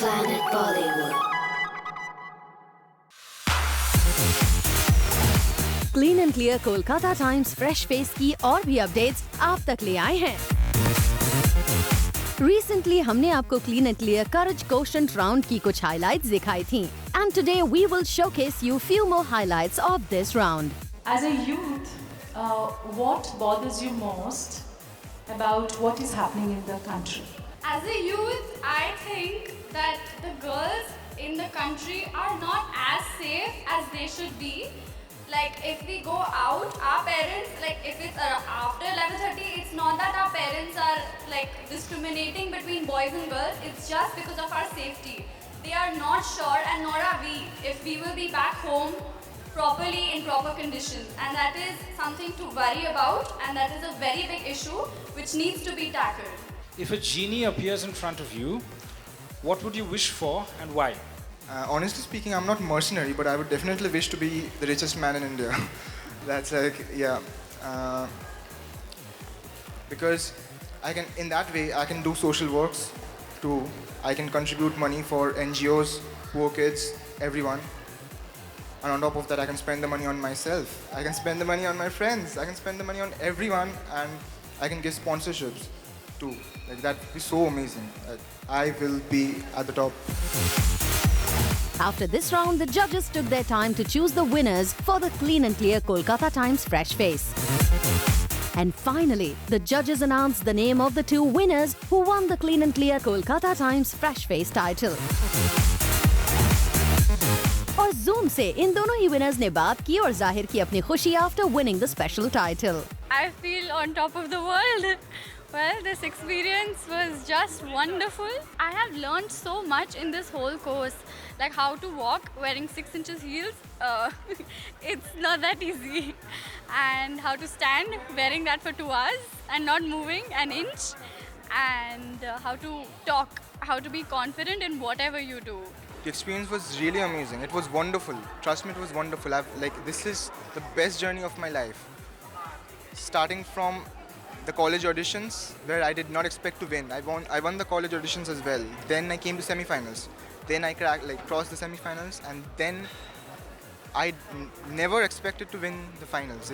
Planet Bollywood. Clean and clear Kolkata times fresh face की और भी अपडेट्स आप तक ले आए हैं। रिसेंटली हमने आपको clean and clear courage quotient round की कुछ हाइलाइट्स दिखाई थी and today we will showcase you few more highlights of this round. As a youth, what bothers you most about what is happening in the country? As a youth, I think that the girls in the country are not as safe as they should be. Like if we go out, our parents, like if it's after 11:30, it's not that our parents are like discriminating between boys and girls. It's just because of our safety. They are not sure, and nor are we, if we will be back home properly in proper conditions, and that is something to worry about, and that is a very big issue which needs to be tackled. If a genie appears in front of you, what would you wish for and why? Honestly speaking, I'm not mercenary, but I would definitely wish to be the richest man in India. That's like, yeah. Because in that way, I can do social works too. I can contribute money for NGOs, poor kids, everyone. And on top of that, I can spend the money on myself. I can spend the money on my friends. I can spend the money on everyone, and I can give sponsorships too. Like that would be so amazing. I will be at the top. After this round, the judges took their time to choose the winners for the Clean and Clear Kolkata Times Fresh Face. And finally, the judges announced the name of the two winners who won the Clean and Clear Kolkata Times Fresh Face title. और Zoom से इन दोनों ही winners ने बात की और जाहिर की अपनी खुशी after winning the special title. I feel on top of the world. Well, this experience was just wonderful. I have learned so much in this whole course, like how to walk wearing 6 inches heels. It's not that easy. And how to stand wearing that for 2 hours and not moving an inch. And how to talk, how to be confident in whatever you do. The experience was really amazing. It was wonderful. Trust me, it was wonderful. This is the best journey of my life. Starting from the college auditions, where I did not expect to win. I won the college auditions as well. Then I came to semi-finals. Then I crossed the semi-finals, and then I never expected to win the finals.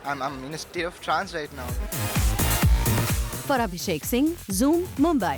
I'm in a state of trance right now. For Abhishek Singh, Zoom, Mumbai.